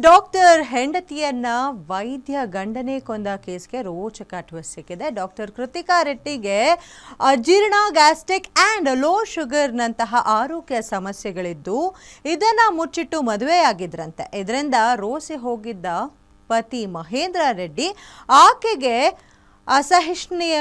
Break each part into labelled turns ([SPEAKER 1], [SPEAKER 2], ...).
[SPEAKER 1] Doctor ಹೆಂಡತಿಯನ್ನ ವೈದ್ಯ ಗಂಡನೇ ಕೊಂದ ಕೇಸ್ಗೆ ರೋಚಕ ಟ್ವಿಸ್ಟ್ ಸಿಕ್ಕಿದೆ. ಡಾಕ್ಟರ್ ಕೃತಿಕಾ ರೆಡ್ಡಿಗೆ ಅಜೀರ್ಣ, ಗ್ಯಾಸ್ಟ್ರಿಕ್ ಆ್ಯಂಡ್ ಲೋ ಶುಗರ್ನಂತಹ ಆರೋಗ್ಯ ಸಮಸ್ಯೆಗಳಿದ್ದು ಇದನ್ನು ಮುಚ್ಚಿಟ್ಟು ಮದುವೆಯಾಗಿದ್ರಂತೆ. ಇದರಿಂದ ರೋಸಿ ಹೋಗಿದ್ದ ಪತಿ ಮಹೇಂದ್ರ ರೆಡ್ಡಿ ಆಕೆಗೆ ಅಸಹಿಷ್ಣುಯ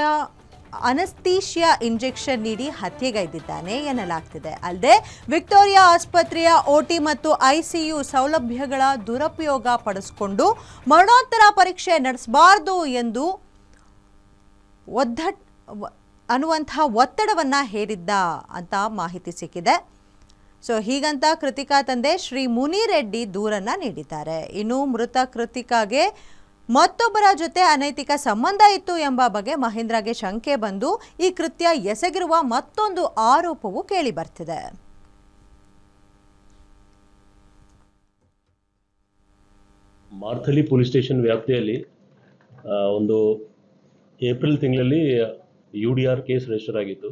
[SPEAKER 1] ಅನಸ್ತೇಶಿಯಾ ಇಂಜೆಕ್ಷನ್ ನೀಡಿ ಹತ್ಯೆಗೈದಿದ್ದಾನೆ ಎನ್ನಲಾಗ್ತಿದೆ. ಅಲ್ಲದೆ ವಿಕ್ಟೋರಿಯಾ ಆಸ್ಪತ್ರೆಯ ಓಟಿ ಮತ್ತು ಐಸಿಯು ಸೌಲಭ್ಯಗಳ ದುರುಪಯೋಗ ಪಡಿಸಿಕೊಂಡು ಮರಣೋತ್ತರ ಪರೀಕ್ಷೆ ನಡೆಸಬಾರದು ಎಂದು ಅನ್ನುವಂತಹ ಒತ್ತಡವನ್ನ ಹೇರಿದ್ದ ಅಂತ ಮಾಹಿತಿ ಸಿಕ್ಕಿದೆ. ಹೀಗಂತ ಕೃತಿಕಾ ತಂದೆ ಶ್ರೀ ಮುನಿರೆಡ್ಡಿ ದೂರನ್ನ ನೀಡಿದ್ದಾರೆ. ಇನ್ನು ಮೃತ ಕೃತಿಕಾಗೆ ಮತ್ತೊಬ್ಬರ ಜೊತೆ ಅನೈತಿಕ ಸಂಬಂಧ ಇತ್ತು ಎಂಬ ಬಗ್ಗೆ ಮಹೇಂದ್ರಗೆ ಶಂಕೆ ಬಂದು ಈ ಕೃತ್ಯ ಎಸಗಿರುವ ಮತ್ತೊಂದು ಆರೋಪವು ಕೇಳಿ ಬರ್ತಿದೆ.
[SPEAKER 2] ಮಾರ್ಥಲಿ ಪೊಲೀಸ್ ಸ್ಟೇಷನ್ ವ್ಯಾಪ್ತಿಯಲ್ಲಿ ಒಂದು ಏಪ್ರಿಲ್ ತಿಂಗಳಲ್ಲಿ UDR ಕೇಸ್ ರಿಜಿಸ್ಟರ್ ಆಗಿತ್ತು.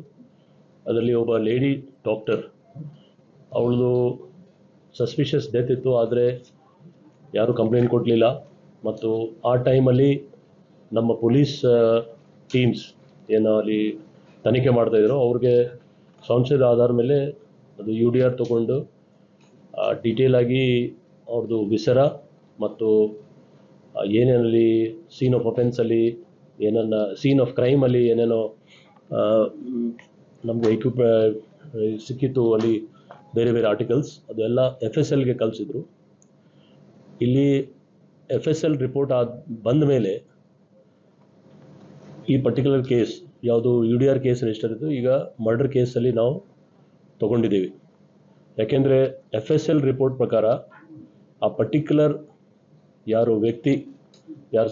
[SPEAKER 2] ಅದರಲ್ಲಿ ಒಬ್ಬ ಲೇಡಿ ಡಾಕ್ಟರ್, ಅವಳದು ಸಸ್ಪಿಷಿಯಸ್ ಡೆತ್ ಇತ್ತು, ಆದರೆ ಯಾರೂ ಕಂಪ್ಲೇಂಟ್ ಕೊಡಲಿಲ್ಲ. ಮತ್ತು ಆ ಟೈಮಲ್ಲಿ ನಮ್ಮ ಪೊಲೀಸ್ ಟೀಮ್ಸ್ ಏನು ಅಲ್ಲಿ ತನಿಖೆ ಮಾಡ್ತಾಯಿದ್ರು, ಅವ್ರಿಗೆ ಸಂಶಯದ ಆಧಾರ ಮೇಲೆ ಅದು UDR ತೊಗೊಂಡು ಡೀಟೇಲ್ ಆಗಿ ಅವ್ರದ್ದು ವಿಸರ ಮತ್ತು ಏನೇನಲ್ಲಿ ಸೀನ್ ಆಫ್ ಅಫೆನ್ಸಲ್ಲಿ ಏನನ್ನ ಸೀನ್ ಆಫ್ ಕ್ರೈಮಲ್ಲಿ ಏನೇನೋ ನಮಗೆ ಸಿಕ್ಕಿತ್ತು, ಅಲ್ಲಿ ಬೇರೆ ಬೇರೆ ಆರ್ಟಿಕಲ್ಸ್ ಅದೆಲ್ಲ FSLಗೆ ಕಳಿಸಿದ್ರು. ಇಲ್ಲಿ FSL ರಿಪೋರ್ಟ್ ಬಂದ ಮೇಲೆ ಈ ಪರ್ಟಿಕ್ಯುಲರ್ ಕೇಸ್ ಯಾವುದು UDR ಕೇಸ್ ರಿಜಿಸ್ಟರ್ ಇತ್ತು, ಈಗ ಮರ್ಡರ್ ಕೇಸಲ್ಲಿ ನಾವು ತೊಗೊಂಡಿದ್ದೀವಿ. ಯಾಕೆಂದರೆ FSL ರಿಪೋರ್ಟ್ ಪ್ರಕಾರ ಆ ಪರ್ಟಿಕ್ಯುಲರ್ ಯಾರು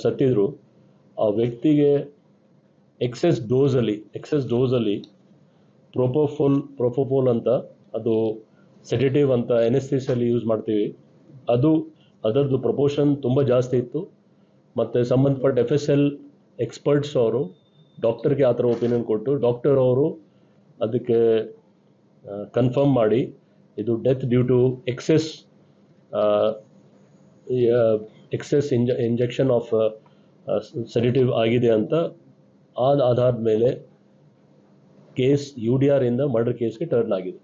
[SPEAKER 2] ಸತ್ತಿದ್ರು ಆ ವ್ಯಕ್ತಿಗೆ ಎಕ್ಸೆಸ್ ಡೋಸಲ್ಲಿ ಪ್ರೊಪೋಫೋಲ್ ಅಂತ, ಅದು ಸೆಡೆಟಿವ್ ಅಂತ ಎನೆಸ್ಥೆಸಿಯಲ್ಲಿ ಯೂಸ್ ಮಾಡ್ತೀವಿ, ಅದರದ್ದು ಪ್ರಪೋರ್ಷನ್ ತುಂಬ ಜಾಸ್ತಿ ಇತ್ತು. ಮತ್ತು ಸಂಬಂಧಪಟ್ಟ FSL ಎಕ್ಸ್ಪರ್ಟ್ಸ್ ಅವರು ಡಾಕ್ಟರ್ಗೆ ಆ ಥರ ಒಪಿನಿಯನ್ ಕೊಟ್ಟು ಡಾಕ್ಟರ್ ಅವರು ಅದಕ್ಕೆ ಕನ್ಫರ್ಮ್ ಮಾಡಿ ಇದು death due to excess injection of sedative ಆಗಿದೆ ಅಂತ ಆಧಾರದ ಮೇಲೆ ಕೇಸ್ UDR ಇಂದ ಮರ್ಡರ್ ಕೇಸ್ಗೆ ಟರ್ನ್ ಆಗಿದೆ.